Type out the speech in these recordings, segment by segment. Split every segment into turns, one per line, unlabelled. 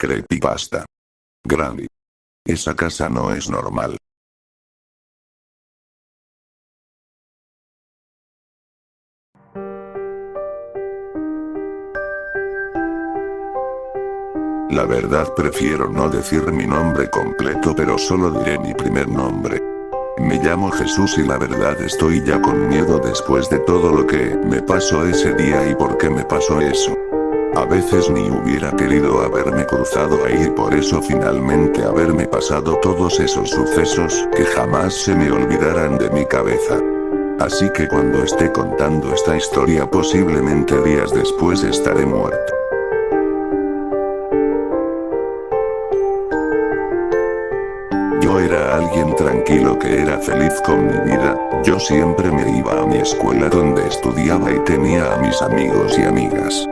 Creepypasta. Granny. Esa casa no es normal. La verdad prefiero no decir mi nombre completo, pero solo diré mi primer nombre. Me llamo Jesús y la verdad estoy ya con miedo después de todo lo que me pasó ese día y por qué me pasó eso. A veces ni hubiera querido haberme cruzado ahí y por eso finalmente haberme pasado todos esos sucesos que jamás se me olvidarán de mi cabeza. Así que cuando esté contando esta historia posiblemente días después estaré muerto. Yo era alguien tranquilo que era feliz con mi vida, yo siempre me iba a mi escuela donde estudiaba y tenía a mis amigos y amigas.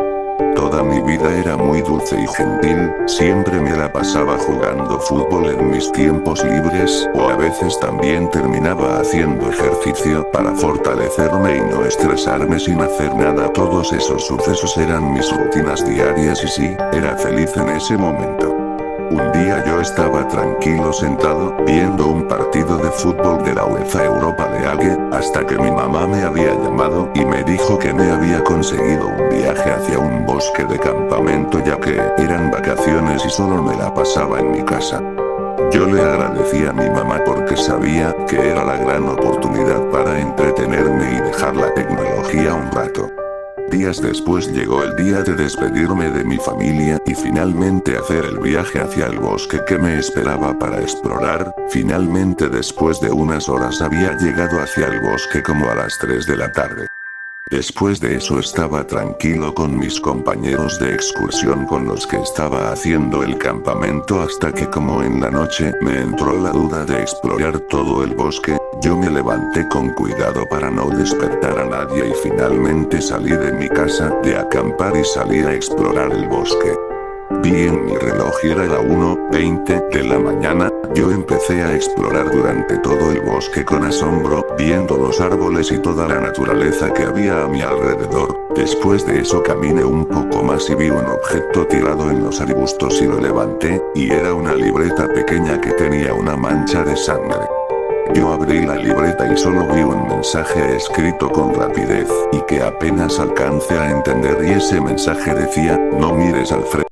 Toda mi vida era muy dulce y gentil, siempre me la pasaba jugando fútbol en mis tiempos libres, o a veces también terminaba haciendo ejercicio para fortalecerme y no estresarme sin hacer nada. Todos esos sucesos eran mis rutinas diarias y sí, era feliz en ese momento. Un día yo estaba tranquilo sentado, viendo un partido de fútbol de la UEFA Europa League, hasta que mi mamá me había llamado y me dijo que me había conseguido un viaje hacia un bosque de campamento ya que eran vacaciones y solo me la pasaba en mi casa. Yo le agradecí a mi mamá porque sabía que era la gran oportunidad para entretenerme y dejar la tecnología un rato. Días después llegó el día de despedirme de mi familia y finalmente hacer el viaje hacia el bosque que me esperaba para explorar. Finalmente después de unas horas había llegado hacia el bosque como a las 3 de la tarde. Después de eso estaba tranquilo con mis compañeros de excursión con los que estaba haciendo el campamento hasta que como en la noche me entró la duda de explorar todo el bosque. Yo me levanté con cuidado para no despertar a nadie y finalmente salí de mi casa de acampar y salí a explorar el bosque. Vi en mi reloj y era la 1:20 de la mañana, yo empecé a explorar durante todo el bosque con asombro, viendo los árboles y toda la naturaleza que había a mi alrededor. Después de eso caminé un poco más y vi un objeto tirado en los arbustos y lo levanté, y era una libreta pequeña que tenía una mancha de sangre. Yo abrí la libreta y solo vi un mensaje escrito con rapidez, y que apenas alcancé a entender y ese mensaje decía, no mires al frente.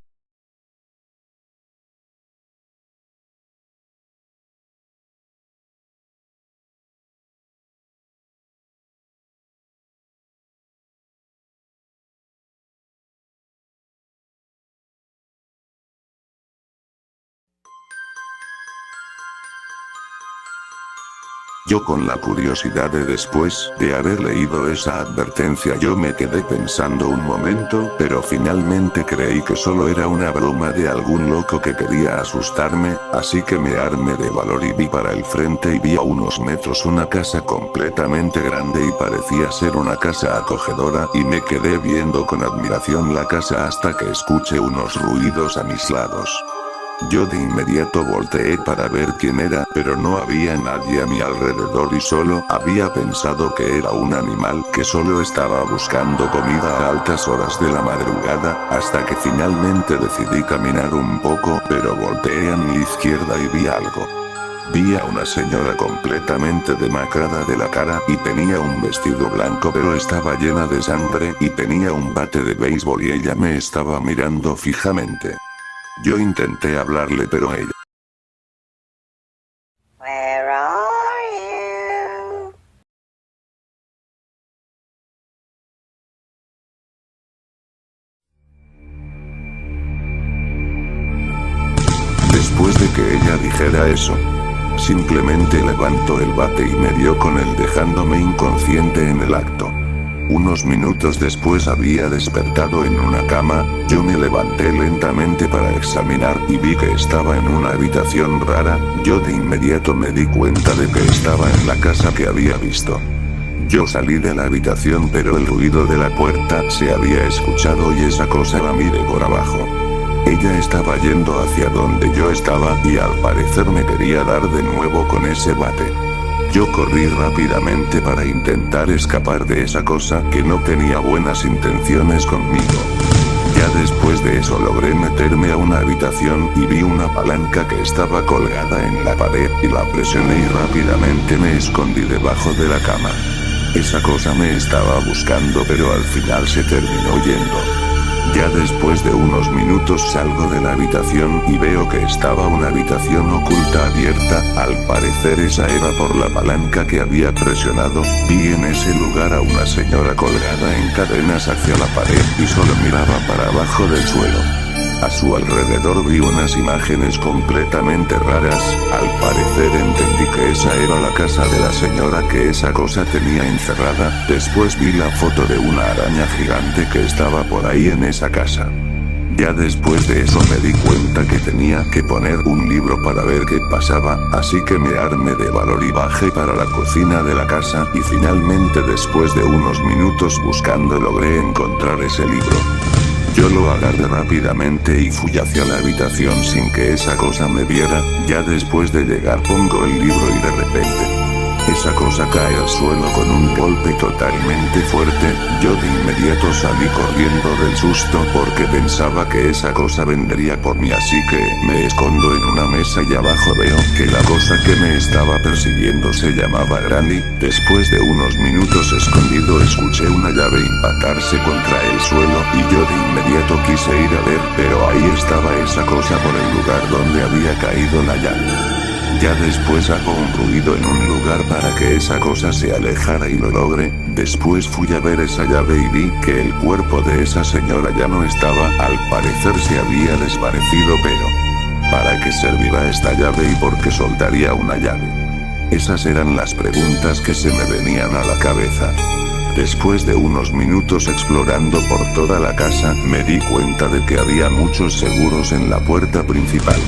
Yo con la curiosidad de después de haber leído esa advertencia yo me quedé pensando un momento, pero finalmente creí que solo era una broma de algún loco que quería asustarme, así que me armé de valor y vi para el frente y vi a unos metros una casa completamente grande y parecía ser una casa acogedora y me quedé viendo con admiración la casa hasta que escuché unos ruidos a mis lados. Yo de inmediato volteé para ver quién era, pero no había nadie a mi alrededor y solo había pensado que era un animal que solo estaba buscando comida a altas horas de la madrugada, hasta que finalmente decidí caminar un poco, pero volteé a mi izquierda y vi algo. Vi a una señora completamente demacrada de la cara y tenía un vestido blanco pero estaba llena de sangre y tenía un bate de béisbol y ella me estaba mirando fijamente. Yo intenté hablarle pero ella
Where are you?
Después de que ella dijera eso, simplemente levantó el bate y me dio con él dejándome inconsciente en el acto. Unos minutos después había despertado en una cama, yo me levanté lentamente para examinar y vi que estaba en una habitación rara, yo de inmediato me di cuenta de que estaba en la casa que había visto. Yo salí de la habitación pero el ruido de la puerta se había escuchado y esa cosa la miré por abajo. Ella estaba yendo hacia donde yo estaba y al parecer me quería dar de nuevo con ese bate. Yo corrí rápidamente para intentar escapar de esa cosa que no tenía buenas intenciones conmigo. Ya después de eso logré meterme a una habitación y vi una palanca que estaba colgada en la pared y la presioné y rápidamente me escondí debajo de la cama. Esa cosa me estaba buscando pero al final se terminó yendo. Ya después de unos minutos salgo de la habitación y veo que estaba una habitación oculta abierta, al parecer esa era por la palanca que había presionado. Vi en ese lugar a una señora colgada en cadenas hacia la pared y solo miraba para abajo del suelo. A su alrededor vi unas imágenes completamente raras, al parecer entendí que esa era la casa de la señora que esa cosa tenía encerrada. Después vi la foto de una araña gigante que estaba por ahí en esa casa. Ya después de eso me di cuenta que tenía que poner un libro para ver qué pasaba, así que me armé de valor y bajé para la cocina de la casa y finalmente después de unos minutos buscando logré encontrar ese libro. Yo lo agarré rápidamente y fui hacia la habitación sin que esa cosa me viera. Ya después de llegar pongo el libro y de repente esa cosa cae al suelo con un golpe totalmente fuerte. Yo de inmediato salí corriendo del susto porque pensaba que esa cosa vendría por mí, así que me escondo en una mesa y abajo veo que la cosa que me estaba persiguiendo se llamaba Granny. Después de unos minutos escondido escuché una llave impactarse contra el suelo y yo de inmediato quise ir a ver, pero ahí estaba esa cosa por el lugar donde había caído la llave. Ya después hago un ruido en un lugar para que esa cosa se alejara y lo logré. Después fui a ver esa llave y vi que el cuerpo de esa señora ya no estaba, al parecer se había desvanecido, pero ¿para qué servirá esta llave y por qué soltaría una llave? Esas eran las preguntas que se me venían a la cabeza. Después de unos minutos explorando por toda la casa, me di cuenta de que había muchos seguros en la puerta principal.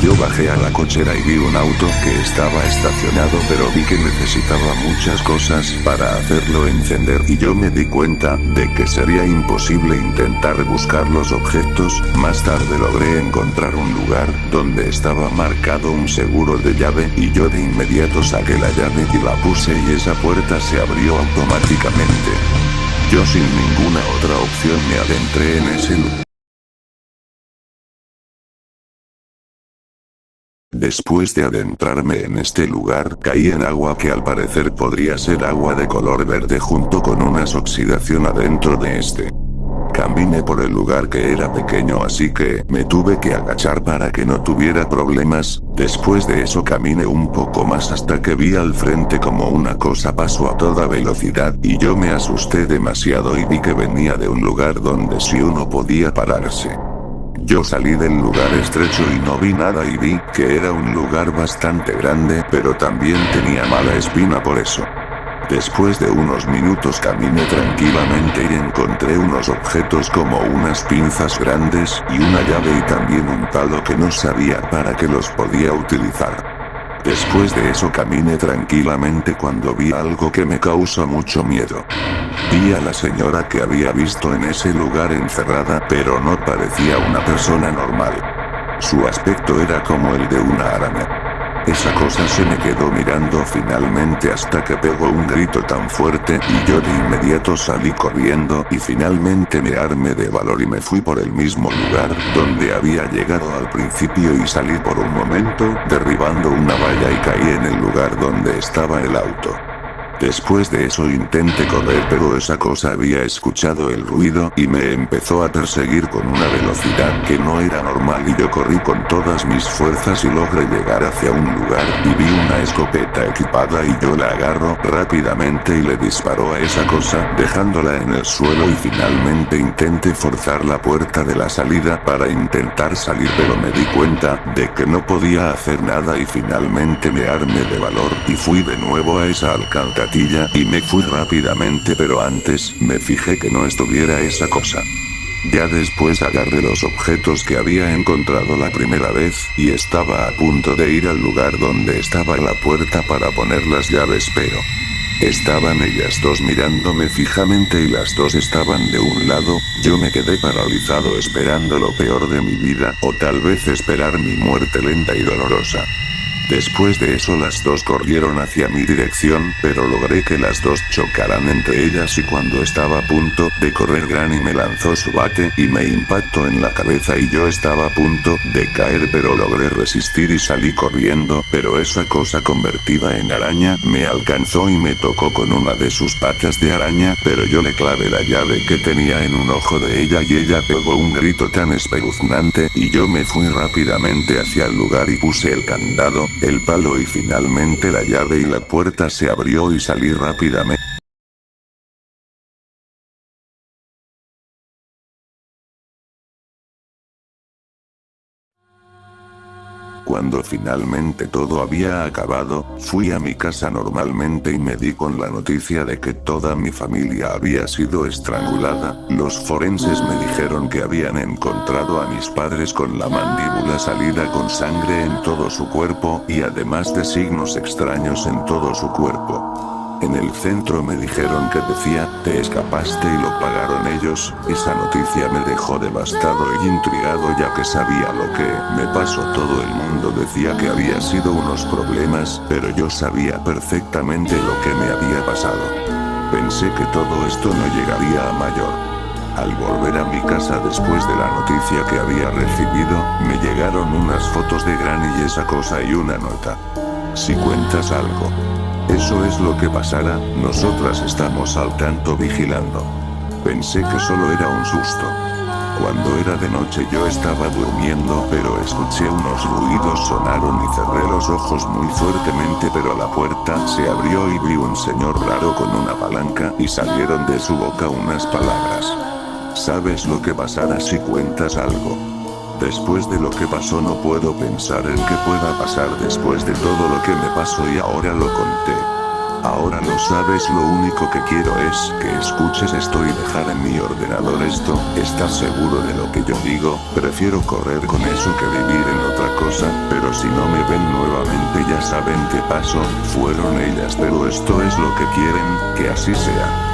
Yo bajé a la cochera y vi un auto que estaba estacionado, pero vi que necesitaba muchas cosas para hacerlo encender y yo me di cuenta de que sería imposible intentar buscar los objetos. Más tarde logré encontrar un lugar donde estaba marcado un seguro de llave y yo de inmediato saqué la llave y la puse y esa puerta se abrió automáticamente. Yo sin ninguna otra opción me adentré en ese lugar. Después de adentrarme en este lugar, caí en agua que al parecer podría ser agua de color verde junto con unas oxidación adentro de este. Caminé por el lugar que era pequeño, así que me tuve que agachar para que no tuviera problemas. Después de eso caminé un poco más hasta que vi al frente como una cosa pasó a toda velocidad y yo me asusté demasiado y vi que venía de un lugar donde sí uno podía pararse. Yo salí del lugar estrecho y no vi nada y vi que era un lugar bastante grande, pero también tenía mala espina por eso. Después de unos minutos caminé tranquilamente y encontré unos objetos como unas pinzas grandes y una llave y también un palo que no sabía para qué los podía utilizar. Después de eso caminé tranquilamente cuando vi algo que me causó mucho miedo. Vi a la señora que había visto en ese lugar encerrada, pero no parecía una persona normal. Su aspecto era como el de una araña. Esa cosa se me quedó mirando finalmente hasta que pegó un grito tan fuerte y yo de inmediato salí corriendo y finalmente me armé de valor y me fui por el mismo lugar donde había llegado al principio y salí por un momento derribando una valla y caí en el lugar donde estaba el auto. Después de eso intenté correr pero esa cosa había escuchado el ruido y me empezó a perseguir con una velocidad que no era normal y yo corrí con todas mis fuerzas y logré llegar hacia un lugar y vi una escopeta equipada y yo la agarro rápidamente y le disparo a esa cosa dejándola en el suelo y finalmente intenté forzar la puerta de la salida para intentar salir pero me di cuenta de que no podía hacer nada y finalmente me armé de valor y fui de nuevo a esa alcantarilla y me fui rápidamente pero antes me fijé que no estuviera esa cosa. Ya después agarré los objetos que había encontrado la primera vez y estaba a punto de ir al lugar donde estaba la puerta para poner las llaves pero estaban ellas dos mirándome fijamente y las dos estaban de un lado. Yo me quedé paralizado esperando lo peor de mi vida o tal vez esperar mi muerte lenta y dolorosa. Después de eso las dos corrieron hacia mi dirección, pero logré que las dos chocaran entre ellas y cuando estaba a punto de correr Granny me lanzó su bate y me impactó en la cabeza y yo estaba a punto de caer pero logré resistir y salí corriendo, pero esa cosa convertida en araña me alcanzó y me tocó con una de sus patas de araña, pero yo le clavé la llave que tenía en un ojo de ella y ella pegó un grito tan espeluznante y yo me fui rápidamente hacia el lugar y puse el candado, el palo y finalmente la llave y la puerta se abrió y salí rápidamente. Cuando finalmente todo había acabado, fui a mi casa normalmente y me di con la noticia de que toda mi familia había sido estrangulada. Los forenses me dijeron que habían encontrado a mis padres con la mandíbula salida con sangre en todo su cuerpo, y además de signos extraños en todo su cuerpo. En el centro me dijeron que decía, te escapaste y lo pagaron ellos. Esa noticia me dejó devastado y intrigado ya que sabía lo que me pasó. Todo el mundo decía que había sido unos problemas, pero yo sabía perfectamente lo que me había pasado. Pensé que todo esto no llegaría a mayor. Al volver a mi casa después de la noticia que había recibido, me llegaron unas fotos de Granny y esa cosa y una nota. Si cuentas algo. Eso es lo que pasará, nosotras estamos al tanto vigilando. Pensé que solo era un susto. Cuando era de noche yo estaba durmiendo pero escuché unos ruidos sonaron y cerré los ojos muy fuertemente pero la puerta se abrió y vi un señor raro con una palanca y salieron de su boca unas palabras. ¿Sabes lo que pasará si cuentas algo? Después de lo que pasó no puedo pensar en qué pueda pasar después de todo lo que me pasó y ahora lo conté. Ahora lo sabes, lo único que quiero es que escuches esto y dejar en mi ordenador esto. ¿Estás seguro de lo que yo digo? Prefiero correr con eso que vivir en otra cosa, pero si no me ven nuevamente ya saben qué pasó, fueron ellas, pero esto es lo que quieren, que así sea.